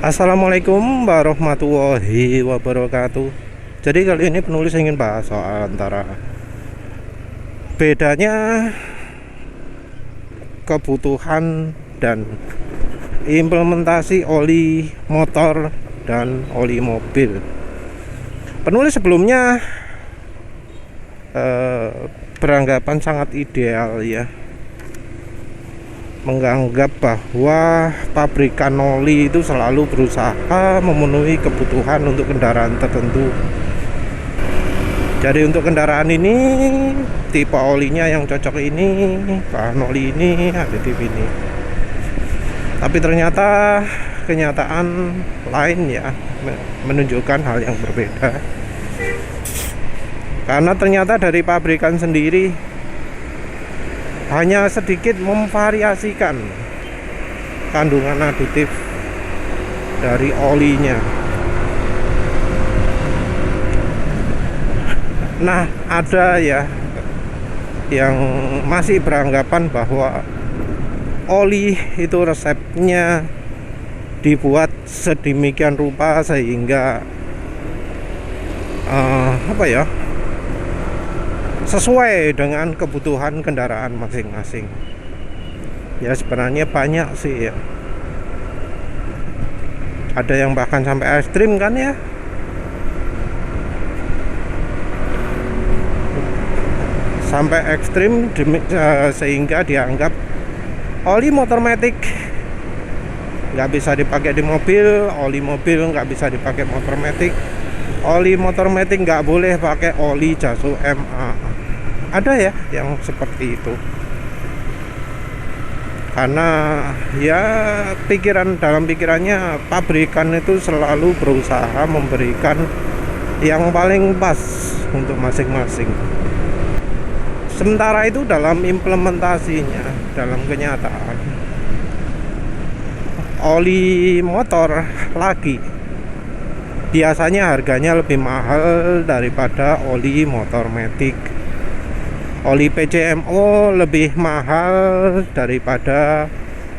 Assalamualaikum warahmatullahi wabarakatuh. Jadi kali ini penulis ingin bahas soal antara bedanya kebutuhan dan implementasi oli motor dan oli mobil. Penulis sebelumnya beranggapan sangat ideal ya, menganggap bahwa pabrikan oli itu selalu berusaha memenuhi kebutuhan untuk kendaraan tertentu. Jadi untuk kendaraan ini tipe olinya yang cocok ini, bahan oli ini, aditif ini. Tapi ternyata kenyataan lain ya menunjukkan hal yang berbeda. Karena ternyata dari pabrikan sendiri hanya sedikit memvariasikan kandungan aditif dari olinya. Nah, ada ya yang masih beranggapan bahwa oli itu resepnya dibuat sedemikian rupa sehingga sesuai dengan kebutuhan kendaraan masing-masing. Ya sebenarnya banyak sih ya. Ada yang bahkan sampai ekstrim kan ya. Sampai ekstrim sehingga dianggap oli motor matic nggak bisa dipakai di mobil, oli mobil nggak bisa dipakai motor matic, oli motor matic nggak boleh pakai oli Jaso MA. Ada ya yang seperti itu, karena ya dalam pikirannya pabrikan itu selalu berusaha memberikan yang paling pas untuk masing-masing. Sementara itu dalam implementasinya, dalam kenyataan, oli motor lagi biasanya harganya lebih mahal daripada oli motor matic. Oli PCMO lebih mahal daripada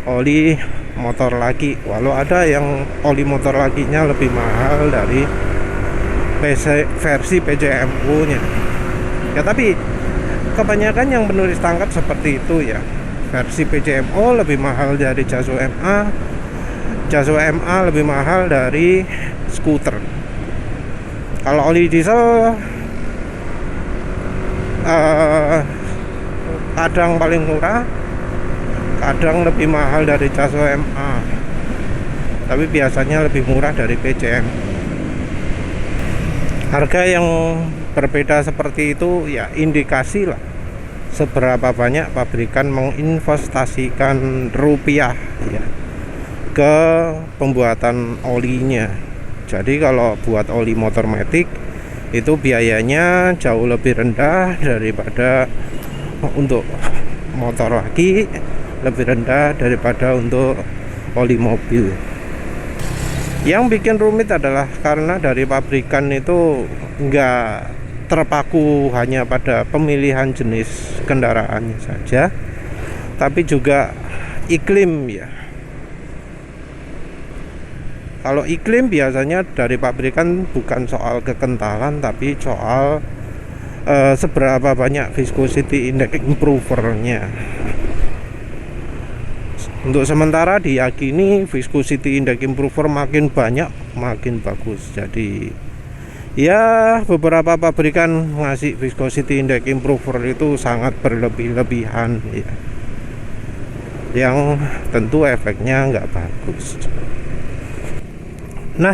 oli motor lagi. Walau ada yang oli motor laginya lebih mahal dari versi PCMO-nya. Ya tapi kebanyakan yang penulis tangkap seperti itu ya. Versi PCMO lebih mahal dari Jaso MA, Jaso MA lebih mahal dari skuter. Kalau oli diesel kadang paling murah, kadang lebih mahal dari Jaso MA, tapi biasanya lebih murah dari PCM. Harga yang berbeda seperti itu ya indikasi lah seberapa banyak pabrikan menginvestasikan rupiah ya ke pembuatan olinya. Jadi kalau buat oli motor matic itu biayanya jauh lebih rendah daripada untuk motor lagi, lebih rendah daripada untuk oli mobil. Yang bikin rumit adalah karena dari pabrikan itu enggak terpaku hanya pada pemilihan jenis kendaraannya saja, tapi juga iklim ya. Kalau iklim biasanya dari pabrikan bukan soal kekentalan, tapi soal seberapa banyak viscosity index improvernya. Untuk sementara diyakini viscosity index improver makin banyak makin bagus. Jadi ya beberapa pabrikan ngasih viscosity index improver itu sangat berlebih-lebihan ya, yang tentu efeknya nggak bagus. Nah,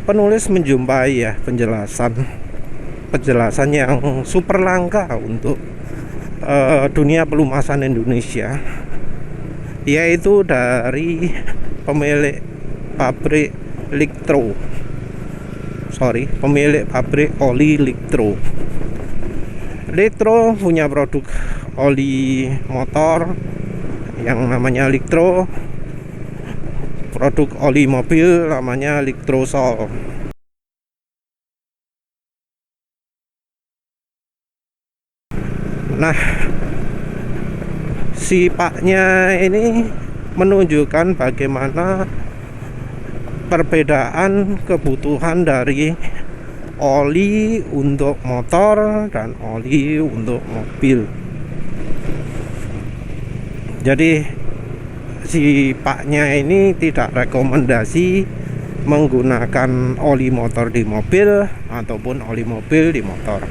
penulis menjumpai ya penjelasan yang super langka untuk dunia pelumasan Indonesia, yaitu dari pemilik pabrik pemilik pabrik oli Liktro. Liktro punya produk oli motor yang namanya Liktro, produk oli mobil namanya Liktro-Sol. Nah, si paknya ini menunjukkan bagaimana perbedaan kebutuhan dari oli untuk motor dan oli untuk mobil. Jadi si paknya ini tidak rekomendasi menggunakan oli motor di mobil ataupun oli mobil di motor.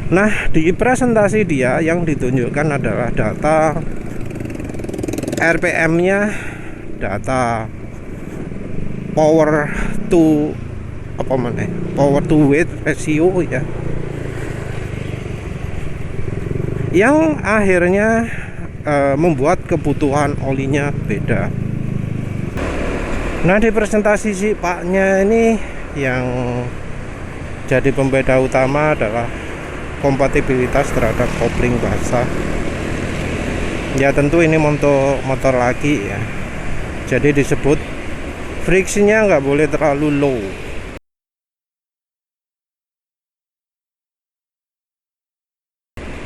Nah, di presentasi dia yang ditunjukkan adalah data RPM-nya, data power to weight ratio ya, yang akhirnya membuat kebutuhan olinya beda. Nah, di presentasi si paknya ini yang jadi pembeda utama adalah kompatibilitas terhadap kopling basah. Ya tentu ini untuk motor lagi ya, jadi disebut friksinya nggak boleh terlalu low.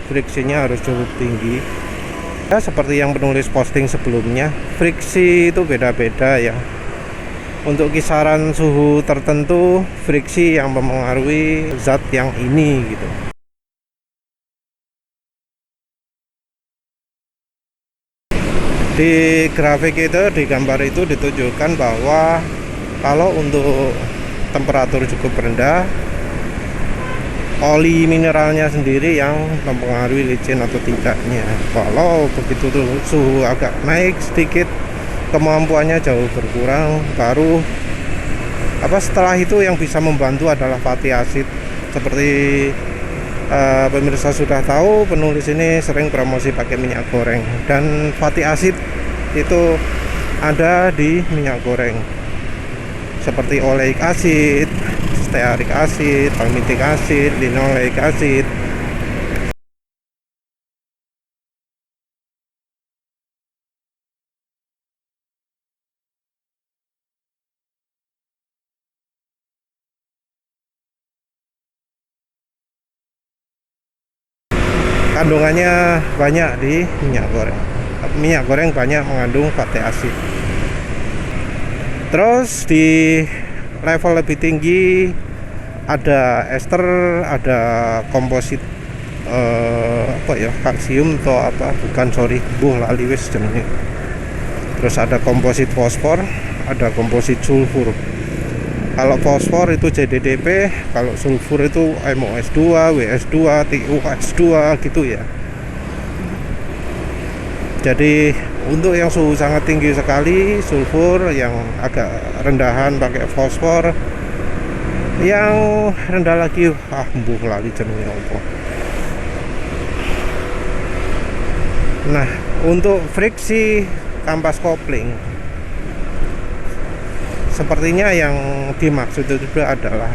Friksinya harus cukup tinggi ya, seperti yang penulis posting sebelumnya. Friksi itu beda-beda ya, untuk kisaran suhu tertentu friksi yang mempengaruhi zat yang ini gitu. Di grafik itu, di gambar itu ditunjukkan bahwa kalau untuk temperatur cukup rendah, oli mineralnya sendiri yang mempengaruhi licin atau tidaknya. Kalau begitu suhu agak naik sedikit, kemampuannya jauh berkurang. Baru setelah itu yang bisa membantu adalah fatty acid. Seperti pemirsa sudah tahu, penulis ini sering promosi pakai minyak goreng, dan fatty acid itu ada di minyak goreng seperti oleic acid, stearic acid, palmitic acid, linoleic acid. Kandungannya banyak di minyak goreng. Minyak goreng banyak mengandung fatty acid. Terus di level lebih tinggi ada ester, ada komposit kalsium atau lali wis jenenge. Terus ada komposit fosfor, ada komposit sulfur. Kalau fosfor itu JDDP, kalau sulfur itu MOS2, WS2, TiOS2 gitu ya. Jadi untuk yang suhu sangat tinggi sekali sulfur, yang agak rendahan pakai fosfor, yang rendah lagi mbuh lali jenenge opo. Nah, untuk friksi kampas kopling, sepertinya yang dimaksud itu adalah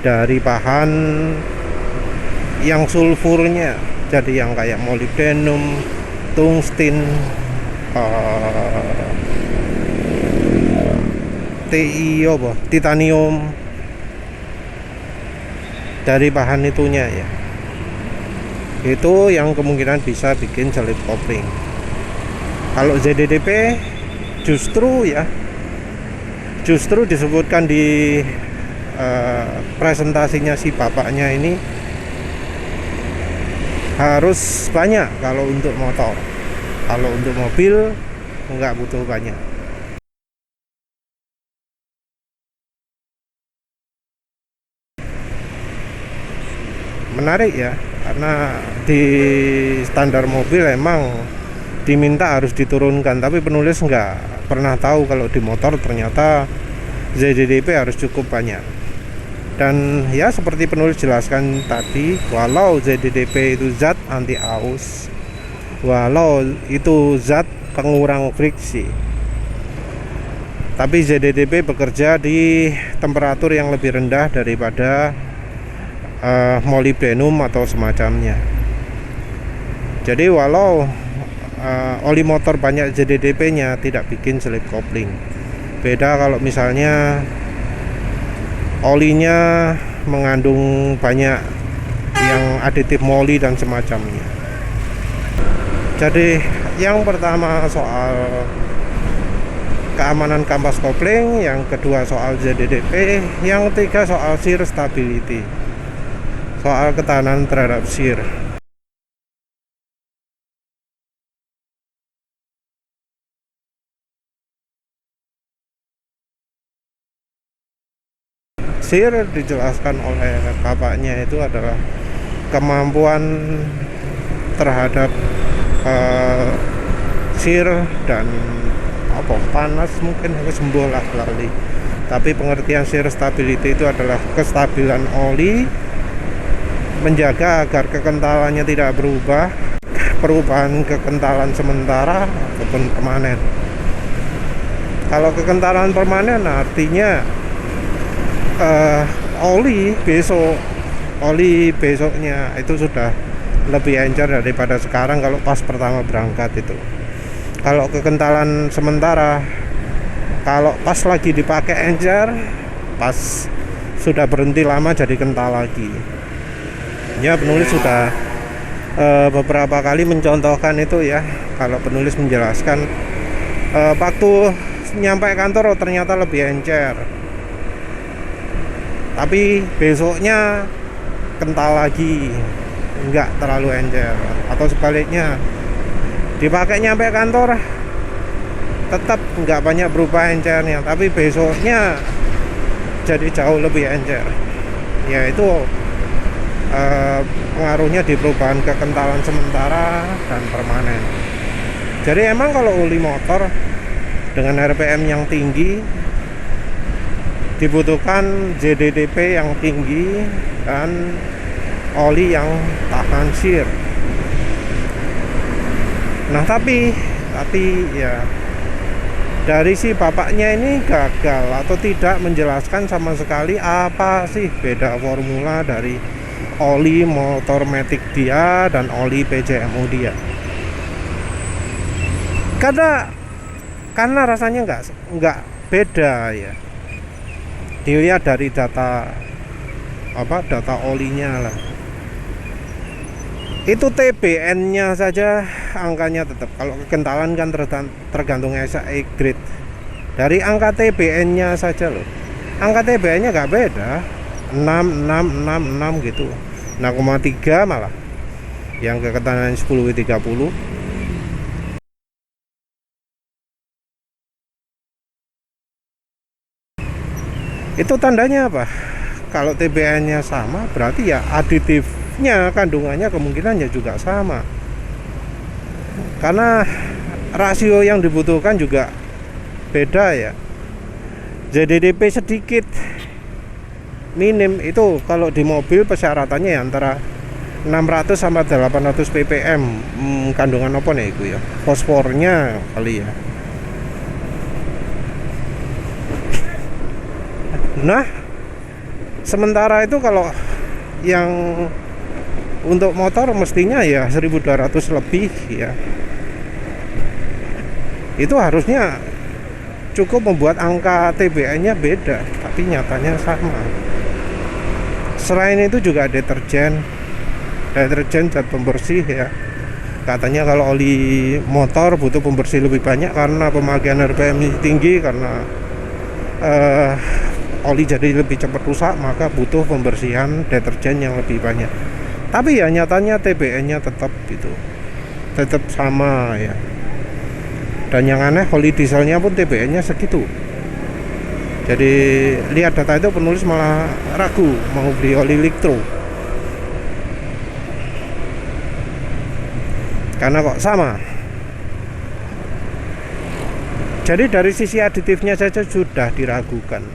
dari bahan yang sulfurnya, jadi yang kayak molybdenum, tungsten, titanium, dari bahan itunya ya, itu yang kemungkinan bisa bikin selip kopling. Kalau ZDDP justru disebutkan di presentasinya si bapaknya ini harus banyak kalau untuk motor. Kalau untuk mobil nggak butuh banyak. Menarik ya, karena di standar mobil emang diminta harus diturunkan, tapi penulis nggak pernah tahu kalau di motor ternyata ZDDP harus cukup banyak. Dan ya seperti penulis jelaskan tadi, walau ZDDP itu zat anti aus, walau itu zat pengurang friksi, tapi ZDDP bekerja di temperatur yang lebih rendah daripada molybdenum atau semacamnya. Jadi walau oli motor banyak ZDDP-nya tidak bikin selip kopling. Beda kalau misalnya olinya mengandung banyak yang aditif moli dan semacamnya. Jadi yang pertama soal keamanan kampas kopling, yang kedua soal ZDDP, yang ketiga soal shear stability, soal ketahanan terhadap shear. Shear dijelaskan oleh bapaknya itu adalah kemampuan terhadap shear dan panas, mungkin sembuh lah lali. Tapi pengertian shear stability itu adalah kestabilan oli, menjaga agar kekentalannya tidak berubah, perubahan kekentalan sementara ataupun permanen. Kalau kekentalan permanen artinya oli besoknya itu sudah lebih encer daripada sekarang kalau pas pertama berangkat itu. Kalau kekentalan sementara, kalau pas lagi dipakai encer, pas sudah berhenti lama jadi kental lagi. Ya, penulis sudah beberapa kali mencontohkan itu ya. Kalau penulis menjelaskan waktu nyampe kantor ternyata lebih encer, tapi besoknya kental lagi, enggak terlalu encer. Atau sebaliknya, dipakai nyampe kantor tetap enggak banyak berubah encernya, tapi besoknya jadi jauh lebih encer. Ya, itu pengaruhnya di perubahan kekentalan sementara dan permanen. Jadi emang kalau oli motor dengan RPM yang tinggi dibutuhkan ZDDP yang tinggi dan oli yang tahan shear. Nah, tapi ya dari si bapaknya ini gagal atau tidak menjelaskan sama sekali apa sih beda formula dari oli motor matic dia dan oli PCMU dia. Karena rasanya nggak beda ya. Dilihat dari data olinya lah. Itu TBN-nya saja angkanya tetap. Kalau kekentalan kan tergantung SAE grade. Dari angka TBN-nya saja loh. Angka TBN-nya nggak beda. 6 gitu. 6,3 malah. Yang kekentalan 10W30. Itu tandanya apa? Kalau TBN-nya sama, berarti ya aditifnya, kandungannya kemungkinannya juga sama. Karena rasio yang dibutuhkan juga beda ya. ZDDP sedikit, minim. Itu kalau di mobil persyaratannya ya antara 600 sampai 800 ppm. Kandungan apa nih itu ya? Fosfornya kali ya. Nah, sementara itu kalau yang untuk motor mestinya ya 1200 lebih ya. Itu harusnya cukup membuat angka TBN-nya beda, tapi nyatanya sama. Selain itu juga deterjen zat pembersih ya. Katanya kalau oli motor butuh pembersih lebih banyak karena pemakaian RPM tinggi, karena oli jadi lebih cepat rusak, maka butuh pembersihan deterjen yang lebih banyak. Tapi ya nyatanya TBN-nya tetap sama ya. Dan yang aneh, oli dieselnya pun TBN-nya segitu. Jadi lihat data itu penulis malah ragu mau beli oli Liktro. Karena kok sama. Jadi dari sisi aditifnya saja sudah diragukan.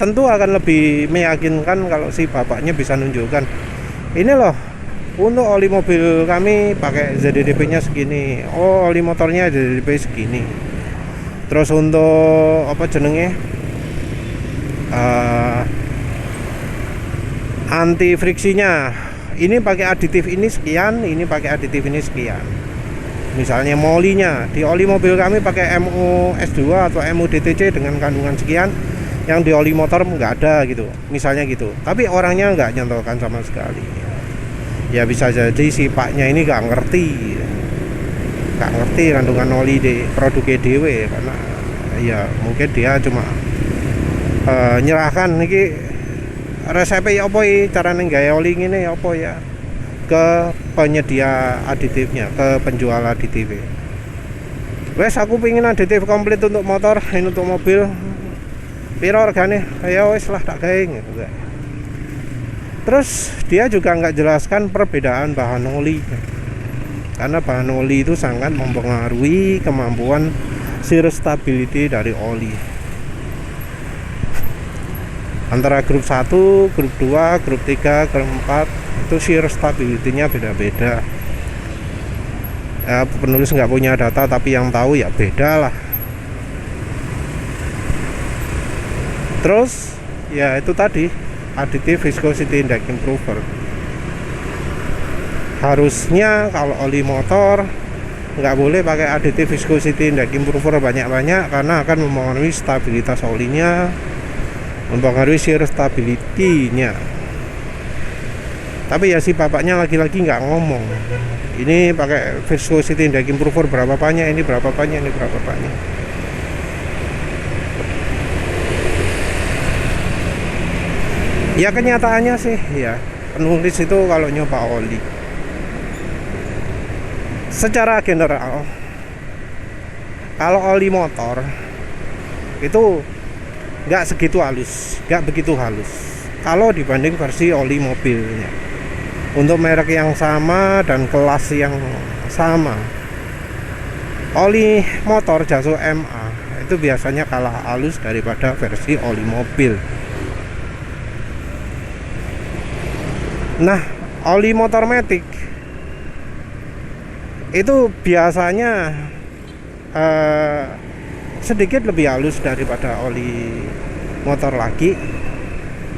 Tentu akan lebih meyakinkan kalau si bapaknya bisa nunjukkan, ini loh, untuk oli mobil kami pakai ZDDP-nya segini, oh oli motornya ZDDP segini. Terus untuk anti friksinya ini pakai aditif ini sekian, ini pakai aditif ini sekian. Misalnya molinya, di oli mobil kami pakai MU S2 atau MU DTC dengan kandungan sekian, yang di oli motor nggak ada gitu, misalnya gitu. Tapi orangnya nggak nyontohkan sama sekali. Ya bisa jadi si paknya ini nggak ngerti. nggak ngerti kandungan oli di produknya dewe, karena ya mungkin dia cuma nyerahkan iki resepnya ya apa ya, cara nenggai oli ini ya apa ya, ke penyedia aditifnya, ke penjual aditif. Wes aku pingin aditif komplit untuk motor, ini untuk mobil. Piro regane? Ya wes lah tak gawe gitu. Terus dia juga nggak jelaskan perbedaan bahan oli, karena bahan oli itu sangat mempengaruhi kemampuan shear stability dari oli. Antara grup 1, grup 2, grup 3, grup 4 itu shear stability-nya beda-beda. Ya, penulis nggak punya data, tapi yang tahu ya beda lah. Terus ya itu tadi additive viscosity index improver. Harusnya kalau oli motor nggak boleh pakai additive viscosity index improver banyak-banyak, karena akan mempengaruhi stabilitas olinya, mempengaruhi shear stability-nya. Tapi ya si bapaknya lagi-lagi nggak ngomong ini pakai viscosity index improver berapa banyak, ini berapa banyak, ini berapa banyak. Ya kenyataannya sih ya, penulis itu kalau nyoba oli secara general, kalau oli motor itu nggak segitu halus, nggak begitu halus kalau dibanding versi oli mobilnya. Untuk merek yang sama dan kelas yang sama, oli motor Jaso MA itu biasanya kalah halus daripada versi oli mobil. Nah, oli motor matic itu biasanya sedikit lebih halus daripada oli motor lagi,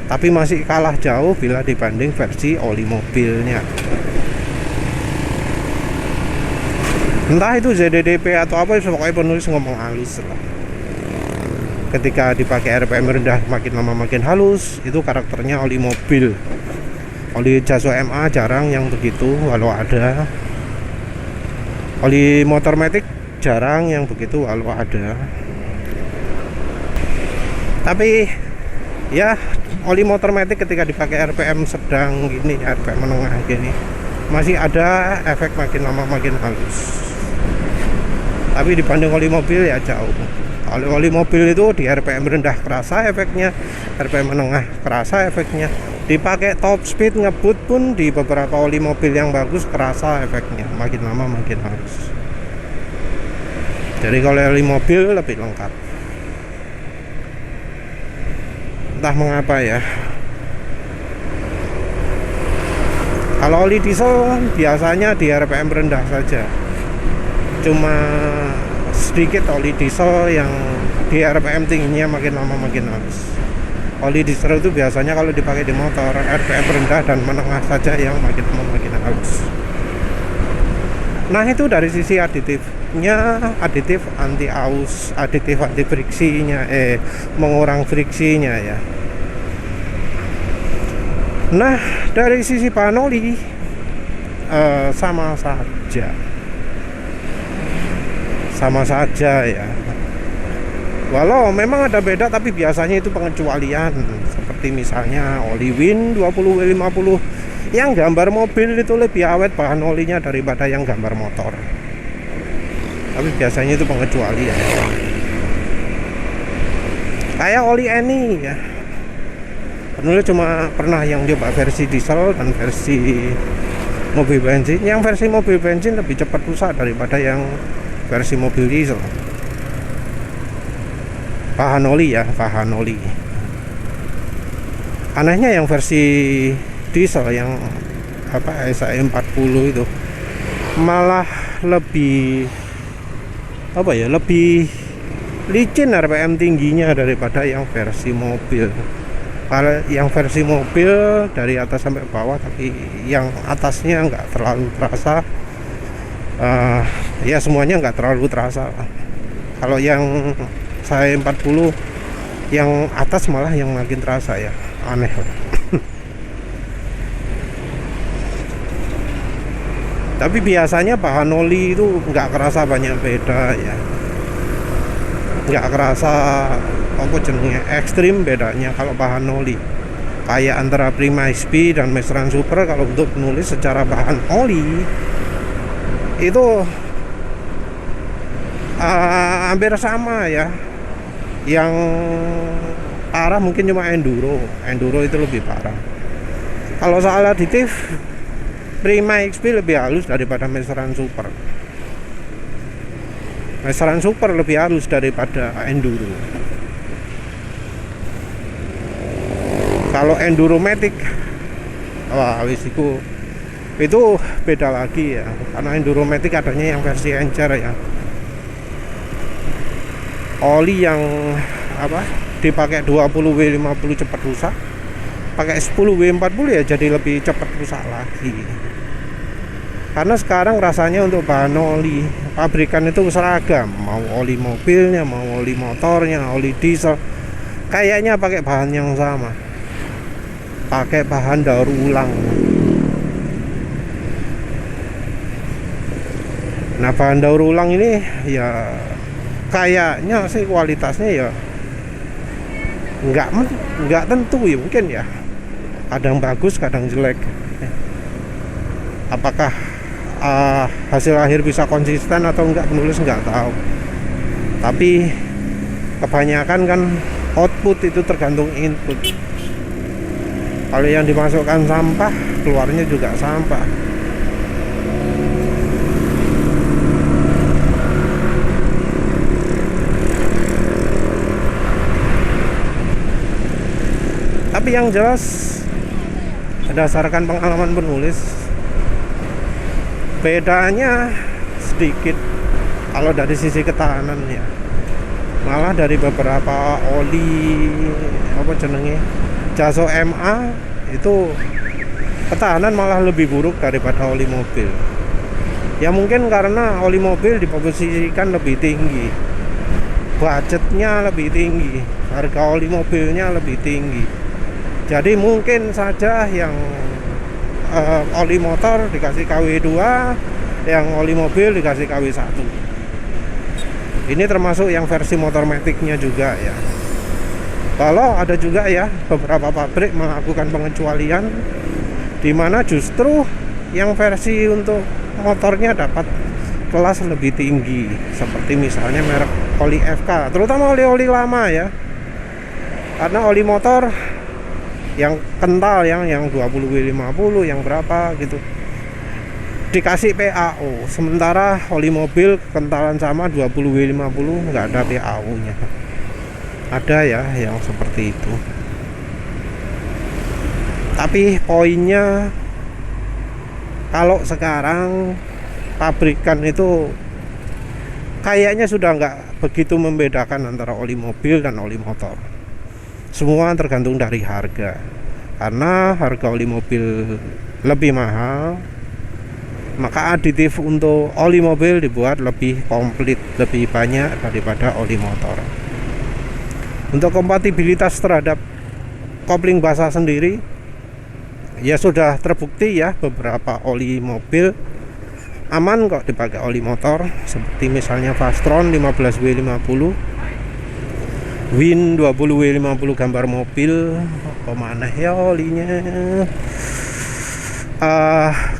tapi masih kalah jauh bila dibanding versi oli mobilnya. Entah itu ZDDP atau apa, pokoknya penulis ngomong halus lah. Ketika dipakai RPM rendah makin lama makin halus, itu karakternya oli mobil. Oli Jaso MA jarang yang begitu, walau ada. Oli motor matic jarang yang begitu, walau ada. Tapi ya oli motor matic ketika dipakai RPM sedang gini, RPM menengah gini, masih ada efek makin lama makin halus. Tapi dibanding oli mobil ya jauh. Oli mobil itu di RPM rendah kerasa efeknya, RPM menengah kerasa efeknya. Dipakai top speed ngebut pun di beberapa oli mobil yang bagus kerasa efeknya, makin lama makin halus. Jadi kalau oli mobil lebih lengkap. Entah mengapa ya. Kalau oli diesel biasanya di RPM rendah saja. Cuma sedikit oli diesel yang di RPM tingginya makin lama makin halus. Oli diesel itu biasanya kalau dipakai di motor RPM rendah dan menengah saja yang makin lama makin halus. Nah itu dari sisi aditifnya, aditif anti aus, aditif anti friksinya, mengurang friksinya ya. Nah dari sisi bahan oli sama saja ya. Walau memang ada beda, tapi biasanya itu pengecualian. Seperti misalnya oli Win 20W50 yang gambar mobil itu lebih awet bahan olinya daripada yang gambar motor. Tapi biasanya itu pengecualian. Kayak oli Eni ya. Penulis cuma pernah yang coba versi diesel dan versi mobil bensin. Yang versi mobil bensin lebih cepat rusak daripada yang versi mobil diesel. Bahan oli ya, bahan oli. Anehnya yang versi diesel yang apa SAE40 itu malah lebih apa ya, lebih licin RPM tingginya daripada yang versi mobil. Kalau yang versi mobil dari atas sampai bawah, tapi yang atasnya nggak terlalu terasa, ya semuanya nggak terlalu terasa. Kalau yang saya 40 yang atas malah yang makin terasa ya, aneh. Tapi biasanya bahan oli itu nggak kerasa banyak beda ya, nggak kerasa apa jenenge ekstrim bedanya kalau bahan oli. Kayak antara Prima XP dan Masteran Super, kalau untuk menulis secara bahan oli itu hampir sama ya. Yang parah mungkin cuma Enduro itu lebih parah. Kalau soal aditif, Prima XP lebih halus daripada Masteran Super. Masteran Super lebih halus daripada Enduro. Kalau Enduromatic, wah wis itu beda lagi ya. Karena Enduromatic adanya yang versi encer ya. Oli yang dipakai 20W50 cepat rusak, pakai 10W40 ya jadi lebih cepat rusak lagi. Karena sekarang rasanya untuk bahan oli pabrikan itu seragam, mau oli mobilnya, mau oli motornya, oli diesel, kayaknya pakai bahan yang sama, pakai bahan daur ulang. Nah, bahan daur ulang ini ya kayaknya sih kualitasnya ya nggak tentu ya, mungkin ya kadang bagus kadang jelek. Apakah hasil akhir bisa konsisten atau enggak, penulis nggak tahu. Tapi kebanyakan kan output itu tergantung input. Kalau yang dimasukkan sampah, keluarnya juga sampah. Tapi yang jelas berdasarkan pengalaman penulis, bedanya sedikit kalau dari sisi ketahanan ya. Malah dari beberapa oli Jaso MA itu ketahanan malah lebih buruk daripada oli mobil. Ya mungkin karena oli mobil diposisikan lebih tinggi, budgetnya lebih tinggi, harga oli mobilnya lebih tinggi. Jadi mungkin saja yang oli motor dikasih KW2, yang oli mobil dikasih KW1. Ini termasuk yang versi motor matic-nya juga ya. Kalau ada juga ya beberapa pabrik melakukan pengecualian di mana justru yang versi untuk motornya dapat kelas lebih tinggi, seperti misalnya merek oli FK, terutama oli-oli lama ya. Karena oli motor yang kental yang 20W50 yang berapa gitu dikasih PAO, sementara oli mobil kentalan sama 20W50 nggak ada PAO nya. Ada ya yang seperti itu. Tapi poinnya, kalau sekarang pabrikan itu kayaknya sudah nggak begitu membedakan antara oli mobil dan oli motor. Semua tergantung dari harga. Karena harga oli mobil lebih mahal, maka aditif untuk oli mobil dibuat lebih komplit, lebih banyak daripada oli motor. Untuk kompatibilitas terhadap kopling basah sendiri ya sudah terbukti ya, beberapa oli mobil aman kok dipakai oli motor, seperti misalnya Fastron 15W50, Win 20W50 gambar mobil. Kemana ya olinya?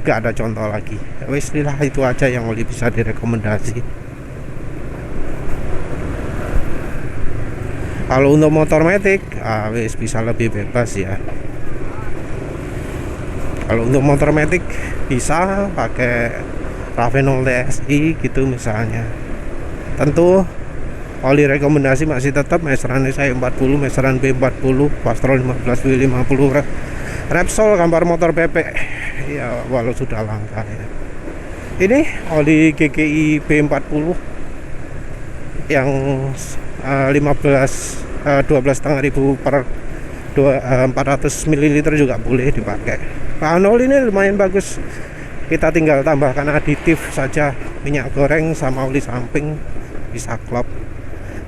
Gak ada contoh lagi. Wes lah, itu aja yang oli bisa direkomendasi. Kalau untuk motor matic, wes bisa lebih bebas ya. Kalau untuk motor matic bisa pakai Ravenol TSI gitu misalnya. Tentu oli rekomendasi masih tetap Masteran SI40, Masteran B40, Fastron 15W50, Repsol gambar motor PP ya, walau sudah langka ya. Ini oli GGI B40 yang 12.500 per 400 ml juga boleh dipakai. Bahan oli ini lumayan bagus, kita tinggal tambahkan aditif saja, minyak goreng sama oli samping, bisa klop.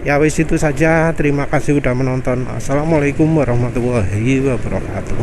Ya wis itu saja, terima kasih udah menonton. Assalamualaikum warahmatullahi wabarakatuh.